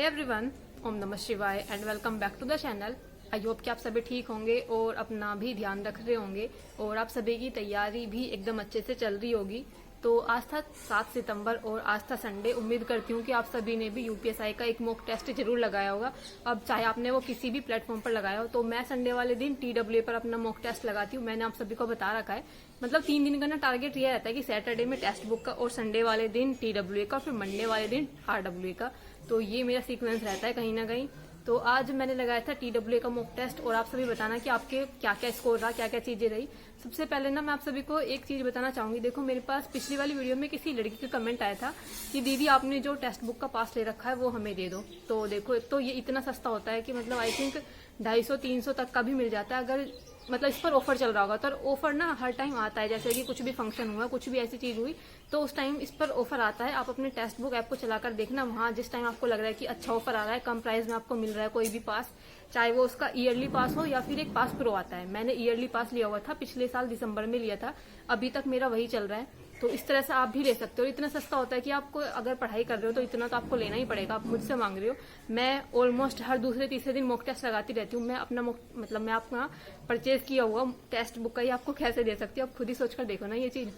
Hey everyone, ओम नमः शिवाय and welcome back to the channel. I hope कि आप सभी ठीक होंगे और अपना भी ध्यान रख रहे होंगे और आप सभी की तैयारी भी एकदम अच्छे से चल रही होगी। तो आज था 7 सितंबर और आज था संडे। उम्मीद करती हूँ कि आप सभी ने भी यूपीएसआई का एक मॉक टेस्ट जरूर लगाया होगा। अब चाहे आपने वो किसी भी प्लेटफॉर्म पर लगाया हो, तो मैं संडे वाले दिन टीडब्ल्यूए पर अपना मॉक टेस्ट लगाती हूँ। मैंने आप सभी को बता रखा है, मतलब 3 दिन का ना टारगेट ये रहता है कि सैटरडे में टेक्स्ट बुक का और संडे वाले दिन टीडब्ल्यूए का, फिर मंडे वाले दिन आरडब्ल्यूए का। तो ये मेरा सीक्वेंस रहता है कहीं ना कहीं। तो आज मैंने लगाया था टीडब्ल्यूए का मॉक टेस्ट और आप सभी बताना कि आपके क्या क्या स्कोर रहा, क्या क्या चीजें रही। सबसे पहले ना मैं आप सभी को एक चीज बताना चाहूंगी। देखो, मेरे पास पिछली वाली वीडियो में किसी लड़की का कमेंट आया था कि दीदी आपने जो टेक्स्ट बुक का पास ले रखा है वो हमें दे दो। तो देखो, तो ये इतना सस्ता होता है कि मतलब आई थिंक 250-300 तक का भी मिल जाता है, अगर मतलब इस पर ऑफर चल रहा होगा। तो ऑफर ना हर टाइम आता है, जैसे कि कुछ भी फंक्शन हुआ, कुछ भी ऐसी चीज हुई तो उस टाइम इस पर ऑफर आता है। आप अपने टेक्स्ट बुक ऐप को चलाकर देखना, वहां जिस टाइम आपको लग रहा है कि अच्छा ऑफर आ रहा है, कम प्राइस में आपको मिल रहा है कोई भी पास, चाहे वो उसका ईयरली पास हो या फिर एक पास प्रो आता है। मैंने ईयरली पास लिया हुआ था, पिछले साल दिसंबर में लिया था, अभी तक मेरा वही चल रहा है। तो इस तरह से आप भी ले सकते हो। इतना सस्ता होता है कि आपको अगर पढ़ाई कर रहे हो तो इतना तो आपको लेना ही पड़ेगा। आप मुझसे मांग रहे हो, मैं ऑलमोस्ट हर दूसरे तीसरे दिन मॉक टेस्ट लगाती रहती हूँ। मैं अपना मतलब मैं अपना परचेज किया हुआ टेक्स्ट बुक का ही आपको कैसे दे सकती हूँ, आप खुद ही सोच कर देखो ना ये चीज।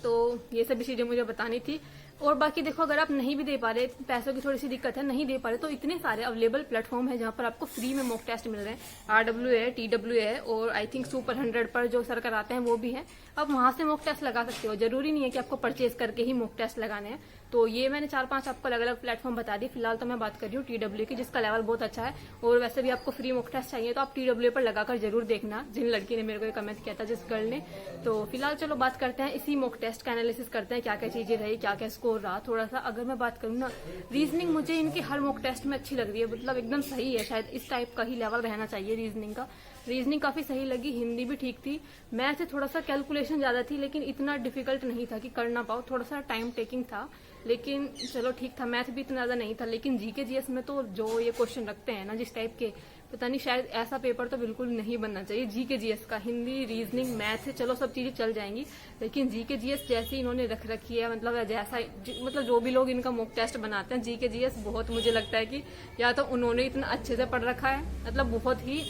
तो ये सभी चीजें मुझे बतानी थी। और बाकी देखो, अगर आप नहीं भी दे पा रहे, पैसों की थोड़ी सी दिक्कत है, नहीं दे पा रहे, तो इतने सारे अवेलेबल प्लेटफॉर्म है जहां पर आपको फ्री में मॉक टेस्ट मिल रहे हैं। आरडब्ल्यू है, टीडब्ल्यू है और आई थिंक सुपर 100 पर जो सर कराते हैं वो भी है। आप वहां से मॉक टेस्ट लगा सकते हो, जरूरी नहीं है कि आपको परचेज करके ही मॉक टेस्ट लगाने हैं। तो ये मैंने 4-5 आपको अलग अलग प्लेटफॉर्म बता दी। फिलहाल तो मैं बात कर रही हूँ टीडब्ल्यू की, जिसका लेवल बहुत अच्छा है। और वैसे भी आपको फ्री मॉक टेस्ट चाहिए तो आप टीडब्ल्यू पर लगाकर जरूर देखना, जिन लड़की ने मेरे को कमेंट किया था, जिस गर्ल ने। तो फिलहाल चलो बात करते हैं, इसी मॉक टेस्ट का एनालिसिस करते हैं, क्या क्या चीजें रही, क्या क्या स्कोर रहा। थोड़ा सा अगर मैं बात करूँ ना, रीजनिंग मुझे इनके हर मॉक टेस्ट में अच्छी लग रही है, मतलब एकदम सही है। शायद इस टाइप का ही लेवल रहना चाहिए रीजनिंग का। रीजनिंग काफी सही लगी, हिंदी भी ठीक थी। मैथ से थोड़ा सा कैलकुलेशन ज्यादा थी, लेकिन इतना डिफिकल्ट नहीं था कि कर ना पाओ, थोड़ा सा टाइम टेकिंग था, लेकिन चलो ठीक था। मैथ भी इतना ज्यादा नहीं था, लेकिन जीके जीएस में तो जो ये क्वेश्चन रखते हैं ना जिस टाइप के, पता नहीं, शायद ऐसा पेपर तो बिल्कुल नहीं बनना चाहिए जीके जीएस का। हिंदी, रीजनिंग, मैथ चलो सब चीजें चल जाएंगी, लेकिन जीके जीएस जैसी इन्होंने रख रखी है, मतलब जैसा मतलब जो भी लोग इनका मॉक टेस्ट बनाते हैं, जीके जीएस बहुत मुझे लगता है कि या तो उन्होंने इतना अच्छे से पढ़ रखा है, मतलब बहुत ही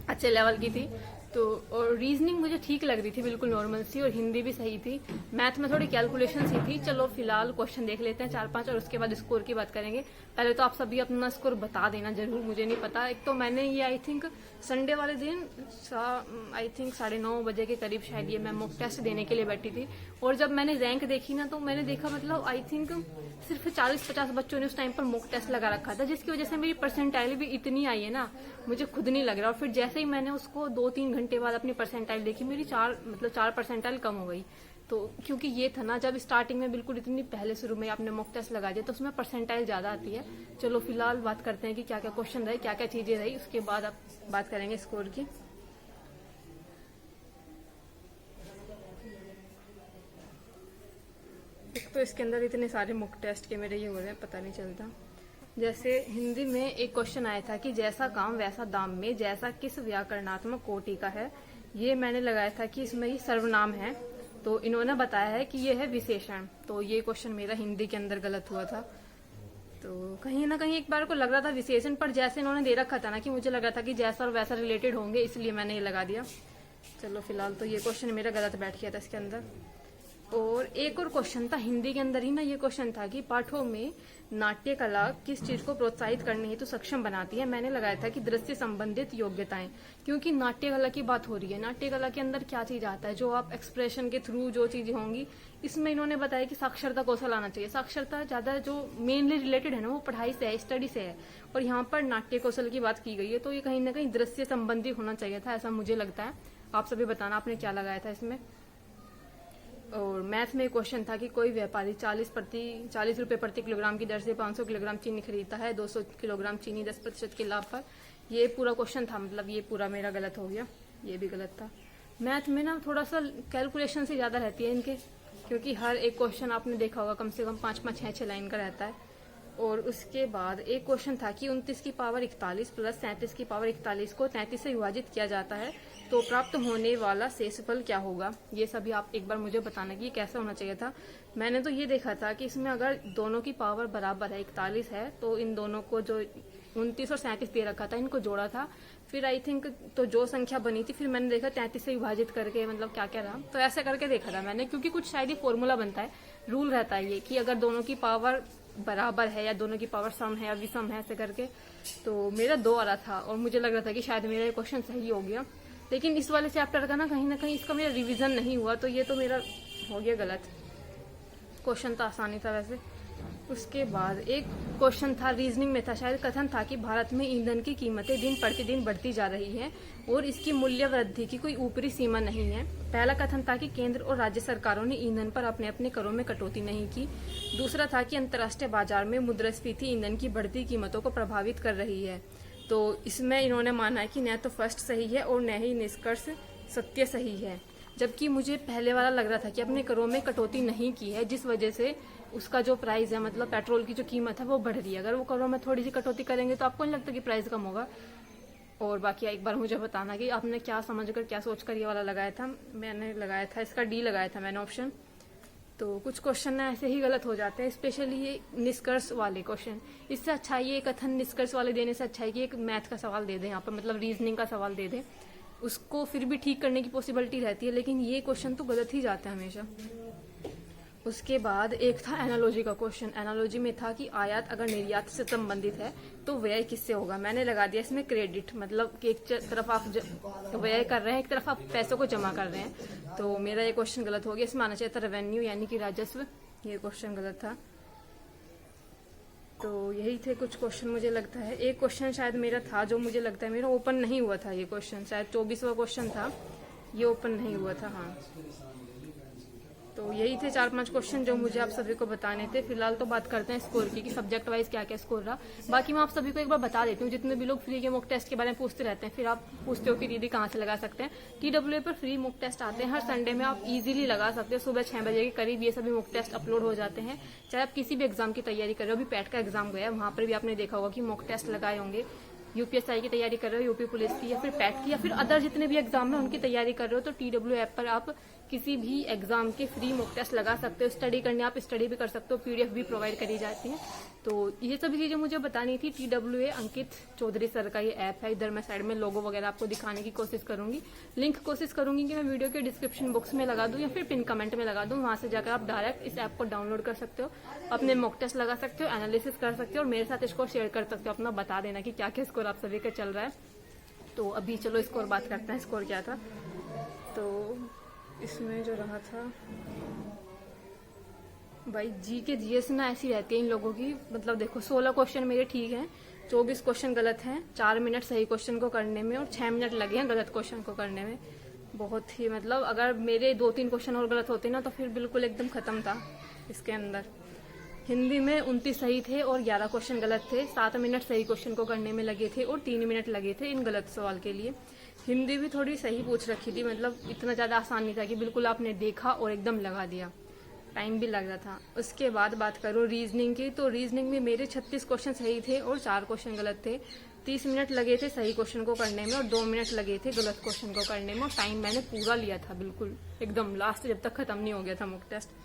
अच्छे लेवल की थी। तो और रीजनिंग मुझे ठीक लग रही थी, बिल्कुल नॉर्मल सी, और हिंदी भी सही थी। मैथ में थोड़ी कैलकुलेशन सी थी। चलो फिलहाल क्वेश्चन देख लेते हैं 4-5 और उसके बाद स्कोर की बात करेंगे। पहले तो आप सभी अपना स्कोर बता देना जरूर, मुझे नहीं पता। एक तो मैंने ये आई थिंक संडे वाले दिन आई थिंक 9:30 बजे के करीब शायद ये मैं मॉक टेस्ट देने के लिए बैठी थी। और जब मैंने रैंक देखी ना, तो मैंने देखा मतलब आई थिंक सिर्फ 40-50 बच्चों ने उस टाइम पर मॉक टेस्ट लगा रखा था, जिसकी वजह से मेरी परसेंटाइल भी इतनी आई है ना, मुझे खुद नहीं लग रहा। और फिर जैसे ही मैंने उसको 2-3 घंटे बाद अपनी परसेंटाइल देखी, मेरी 4 परसेंटाइल कम हो गई। तो क्योंकि ये था ना, जब स्टार्टिंग में बिल्कुल इतनी पहले शुरू में आपने मॉक टेस्ट लगा दिया तो उसमें परसेंटाइल ज्यादा आती है। चलो फिलहाल बात करते हैं कि क्या क्या क्वेश्चन रहे, क्या क्या चीजें रही, उसके बाद आप बात करेंगे स्कोर की। एक तो इसके अंदर इतने सारे मॉक टेस्ट के मेरे ये हो रहे हैं, पता नहीं चलता। जैसे हिंदी में एक क्वेश्चन आया था कि जैसा काम वैसा दाम में जैसा किस व्याकरणात्मक कोटि का है। ये मैंने लगाया था कि इसमें ही सर्वनाम है, तो इन्होंने बताया है कि ये है विशेषण। तो ये क्वेश्चन मेरा हिंदी के अंदर गलत हुआ था। तो कहीं ना कहीं एक बार को लग रहा था विशेषण, पर जैसे इन्होंने दे रखा था ना कि मुझे लग रहा था कि जैसा और वैसा रिलेटेड होंगे, इसलिए मैंने ये लगा दिया। चलो फिलहाल तो ये क्वेश्चन मेरा गलत बैठ गया था इसके अंदर। और एक और क्वेश्चन था हिंदी के अंदर ही ना, ये क्वेश्चन था कि पाठों में नाट्य कला किस चीज को प्रोत्साहित करने हेतु सक्षम बनाती है। मैंने लगाया था कि दृश्य संबंधित योग्यताएं, क्योंकि नाट्य कला की बात हो रही है। नाट्य कला के अंदर क्या चीज आता है, जो आप एक्सप्रेशन के थ्रू जो चीजें होंगी, इसमें इन्होंने बताया कि साक्षरता कौशल आना चाहिए। साक्षरता ज्यादा जो मेनली रिलेटेड है ना, वो पढ़ाई से है, स्टडी से है, और यहाँ पर नाट्य कौशल की बात की गई है। तो ये कहीं ना कहीं दृश्य संबंधी होना चाहिए था, ऐसा मुझे लगता है। आप सभी बताना आपने क्या लगाया था इसमें। और मैथ में क्वेश्चन था कि कोई व्यापारी 40 रुपए प्रति किलोग्राम की दर से 500 किलोग्राम चीनी खरीदता है, 200 किलोग्राम चीनी 10% के लाभ पर। ये पूरा क्वेश्चन था, मतलब ये पूरा मेरा गलत हो गया, ये भी गलत था। मैथ में ना थोड़ा सा कैलकुलेशन से ज्यादा रहती है इनके, क्योंकि हर एक क्वेश्चन आपने देखा होगा कम से कम 5-5, 6-6 लाइन का रहता है। और उसके बाद एक क्वेश्चन था कि 29 की पावर 41 प्लस 37 की पावर 41 को 33 से विभाजित किया जाता है तो प्राप्त होने वाला शेषफल क्या होगा। ये सभी आप एक बार मुझे बताना कि ये कैसा होना चाहिए था। मैंने तो ये देखा था कि इसमें अगर दोनों की पावर बराबर है 41 है तो इन दोनों को जो 29 और 37 दे रखा था इनको जोड़ा था, फिर आई थिंक तो जो संख्या बनी थी फिर मैंने देखा 33 से विभाजित करके मतलब क्या क्या रहा, तो ऐसे करके देखा था मैंने, क्योंकि कुछ शायद ये फॉर्मूला बनता है, रूल रहता है ये कि अगर दोनों की पावर बराबर है या दोनों की पावर सम है या विषम है ऐसे करके। तो मेरा 2 आ रहा था और मुझे लग रहा था कि शायद मेरा ये क्वेश्चन सही हो गया, लेकिन इस वाले चैप्टर का ना कहीं इसका मेरा रिवीजन नहीं हुआ तो ये तो मेरा हो गया गलत। क्वेश्चन तो आसानी था वैसे। उसके बाद एक क्वेश्चन था रीजनिंग में था, शायद कथन था कि भारत में ईंधन की कीमतें दिन प्रतिदिन बढ़ती जा रही हैं और इसकी मूल्य वृद्धि की कोई ऊपरी सीमा नहीं है। पहला कथन था कि केंद्र और राज्य सरकारों ने ईंधन पर अपने अपने करों में कटौती नहीं की। दूसरा था कि अंतर्राष्ट्रीय बाजार में मुद्रास्फीति ईंधन की बढ़ती कीमतों को प्रभावित कर रही है। तो इसमें इन्होंने माना है कि न तो फर्स्ट सही है और न ही निष्कर्ष सत्य सही है, जबकि मुझे पहले वाला लग रहा था कि अपने करों में कटौती नहीं की है जिस वजह से उसका जो प्राइस है मतलब पेट्रोल की जो कीमत है वो बढ़ रही है। अगर वो करों में थोड़ी सी कटौती करेंगे तो आपको नहीं लगता कि प्राइस कम होगा। और बाकी एक बार मुझे बताना कि आपने क्या समझकर क्या सोचकर ये वाला लगाया था। मैंने लगाया था इसका डी लगाया था मैंने ऑप्शन। तो कुछ क्वेश्चन ऐसे ही गलत हो जाते हैं, स्पेशली ये निष्कर्ष वाले क्वेश्चन। इससे अच्छा ये कथन निष्कर्ष वाले देने से अच्छा है कि एक मैथ का सवाल दे दें यहाँ पर, मतलब रीजनिंग का सवाल दे दें, उसको फिर भी ठीक करने की पॉसिबिलिटी रहती है, लेकिन ये क्वेश्चन तो गलत ही जाते हैं हमेशा। उसके बाद एक था एनालॉजी का क्वेश्चन। एनालॉजी में था कि आयात अगर निर्यात से संबंधित है तो व्यय किससे होगा। मैंने लगा दिया इसमें क्रेडिट, मतलब कि एक तरफ आप व्यय कर रहे हैं, एक तरफ आप पैसों को जमा कर रहे हैं। तो मेरा ये क्वेश्चन गलत हो गया। इसमें आना चाहिए था रेवेन्यू यानी कि राजस्व, ये क्वेश्चन गलत था। तो यही थे कुछ क्वेश्चन मुझे लगता है। एक क्वेश्चन शायद मेरा था जो मुझे लगता है मेरा ओपन नहीं हुआ था, ये क्वेश्चन शायद 24वां क्वेश्चन था, ये ओपन नहीं हुआ था। हाँ, तो यही थे 4-5 क्वेश्चन जो मुझे आप सभी को बताने थे। फिलहाल तो बात करते हैं स्कोर की कि सब्जेक्ट वाइज क्या क्या स्कोर रहा। बाकी मैं आप सभी को एक बार बता देती हूँ, जितने भी लोग फ्री के मॉक टेस्ट के बारे में पूछते रहते हैं, फिर आप पूछते हो कि दीदी कहाँ से लगा सकते हैं। TWA पर फ्री मॉक टेस्ट आते हैं हर संडे में, आप इजीली लगा सकते हो। सुबह 6 बजे के करीब ये सभी मॉक टेस्ट अपलोड हो जाते हैं। चाहे आप किसी भी एग्जाम की तैयारी कर रहे हो, अभी पैट का एग्जाम गया वहां पर भी आपने देखा होगा कि मॉक टेस्ट लगाए होंगे। UPSI की तैयारी कर रहे हो, यूपी पुलिस की, या फिर पैट की, या फिर अदर जितने भी एग्जाम है उनकी तैयारी कर रहे हो, तो TWA ऐप पर आप किसी भी एग्जाम के फ्री मॉक टेस्ट लगा सकते हो। स्टडी करने आप स्टडी भी कर सकते हो, PDF भी प्रोवाइड करी जाती है। तो ये सभी चीजें मुझे बतानी थी। TWA अंकित चौधरी सर का ये ऐप है। इधर मैं साइड में लोगो वगैरह आपको दिखाने की कोशिश करूंगी। लिंक कोशिश करूंगी कि मैं वीडियो के डिस्क्रिप्शन बॉक्स में लगा दूं या फिर पिन कमेंट में लगा दूं। वहां से जाकर आप डायरेक्ट इस ऐप को डाउनलोड कर सकते हो, अपने मॉक टेस्ट लगा सकते हो, एनालिसिस कर सकते हो और मेरे साथ स्कोर शेयर कर सकते हो। अपना बता देना कि क्या क्या स्कोर आप सभी का चल रहा है। तो अभी चलो स्कोर बात करते हैं, स्कोर क्या था। तो इसमें जो रहा था भाई GS ना ऐसी रहती है इन लोगों की, मतलब देखो 16 क्वेश्चन मेरे ठीक हैं, 24 क्वेश्चन गलत हैं। 4 मिनट सही क्वेश्चन को करने में और 6 मिनट लगे हैं गलत क्वेश्चन को करने में। बहुत ही मतलब अगर मेरे 2-3 क्वेश्चन और गलत होते ना तो फिर बिल्कुल एकदम खत्म था इसके अंदर। हिंदी में 29 सही थे और 11 क्वेश्चन गलत थे। 7 मिनट सही क्वेश्चन को करने में लगे थे और 3 मिनट लगे थे इन गलत सवाल के लिए। हिंदी भी थोड़ी सही पूछ रखी थी, मतलब इतना ज्यादा आसान नहीं था कि बिल्कुल आपने देखा और एकदम लगा दिया, टाइम भी लग रहा था। उसके बाद बात करूँ रीजनिंग की, तो रीजनिंग में मेरे 36 क्वेश्चन सही थे और 4 क्वेश्चन गलत थे। 30 मिनट लगे थे सही क्वेश्चन को करने में और 2 मिनट लगे थे गलत क्वेश्चन को करने में, और टाइम मैंने पूरा लिया था बिल्कुल एकदम लास्ट जब तक खत्म नहीं हो गया था मॉक टेस्ट।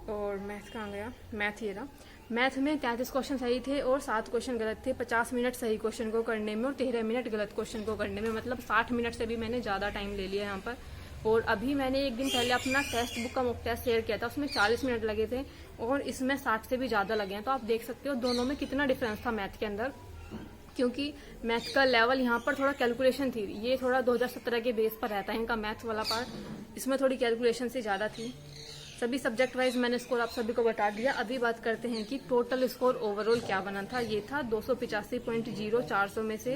और मैथ कहाँ गया, मैथ ये रहा। मैथ में 33 क्वेश्चन सही थे और 7 क्वेश्चन गलत थे। 50 मिनट सही क्वेश्चन को करने में और 13 मिनट गलत क्वेश्चन को करने में, मतलब 60 मिनट से भी मैंने ज्यादा टाइम ले लिया यहाँ पर। और अभी मैंने एक दिन पहले अपना टेक्स्ट बुक का मॉक टेस्ट शेयर किया था, उसमें 40 मिनट लगे थे और इसमें 60 से भी ज्यादा लगे हैं। तो आप देख सकते हो दोनों में कितना डिफरेंस था मैथ के अंदर, क्योंकि मैथ का लेवल यहाँ पर थोड़ा कैलकुलेशन थी। ये थोड़ा 2017 के बेस पर रहता है इनका मैथ वाला पार्ट, इसमें थोड़ी कैलकुलेशन से ज्यादा थी। सभी सब्जेक्ट वाइज मैंने स्कोर आप सभी को बता दिया। अभी बात करते हैं कि टोटल स्कोर ओवरऑल क्या बना था। ये था 285.0 400 में से।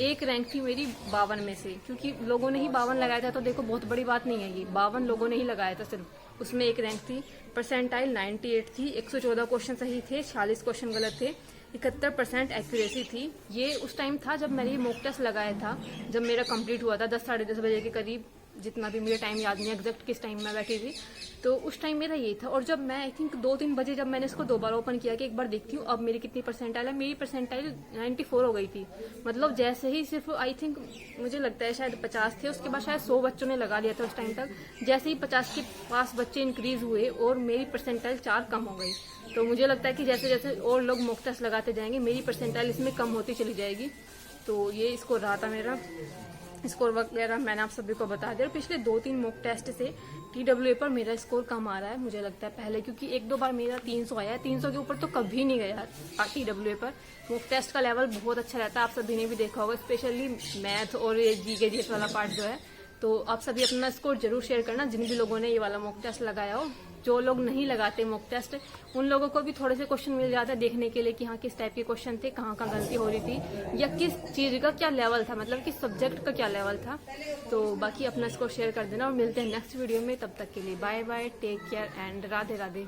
एक रैंक थी मेरी 52 में से, क्योंकि लोगों ने ही 52 लगाया था, तो देखो बहुत बड़ी बात नहीं है, ये 52 लोगों ने ही लगाया था सिर्फ, उसमें एक रैंक थी। परसेंटाइल 98 थी, 114 क्वेश्चन सही थे, 46 क्वेश्चन गलत थे, 71% एक्यूरेसी थी। ये उस टाइम था जब मैंने मॉक टेस्ट लगाया था, जब मेरा कंप्लीट हुआ था 10 साढ़े 10 बजे के करीब जितना भी मुझे टाइम याद नहीं एग्जैक्ट किस टाइम मैं बैठी थी, तो उस टाइम मेरा यही था। और जब मैं आई थिंक 2-3 बजे जब मैंने इसको दोबारा ओपन किया कि एक बार देखती हूँ अब मेरी कितनी परसेंटाइल है, मेरी परसेंटाइल 94 हो गई थी। मतलब जैसे ही सिर्फ आई थिंक मुझे लगता है शायद 50 थे, उसके बाद शायद 100 बच्चों ने लगा लिया था उस टाइम तक। जैसे ही 50 के पास बच्चे इंक्रीज हुए और मेरी परसेंटाइल 4 कम हो गई। तो मुझे लगता है कि जैसे जैसे और लोग मॉक टेस्ट लगाते जाएंगे मेरी परसेंटाइल इसमें कम होती चली जाएगी। तो ये स्कोर रहा था मेरा। स्कोर वगैरह मैंने आप सभी को बता दिया। पिछले 2-3 मॉक टेस्ट से TWA पर मेरा स्कोर कम आ रहा है मुझे लगता है पहले, क्योंकि 1-2 बार मेरा 300 आया है, 300 के ऊपर तो कभी नहीं गया TWA पर। मॉक टेस्ट का लेवल बहुत अच्छा रहता है, आप सभी ने भी देखा होगा, स्पेशली मैथ और ये जीके जीएस वाला पार्ट जो है। तो आप सभी अपना स्कोर जरूर शेयर करना जिन भी लोगों ने ये वाला मॉक टेस्ट लगाया हो। जो लोग नहीं लगाते मॉक टेस्ट उन लोगों को भी थोड़े से क्वेश्चन मिल जाता है देखने के लिए कि हाँ किस टाइप के क्वेश्चन थे, कहाँ कहाँ गलती हो रही थी, या किस चीज का क्या लेवल था, मतलब किस सब्जेक्ट का क्या लेवल था। तो बाकी अपना स्कोर शेयर कर देना और मिलते हैं नेक्स्ट वीडियो में। तब तक के लिए bye bye, take care and Radhe Radhe.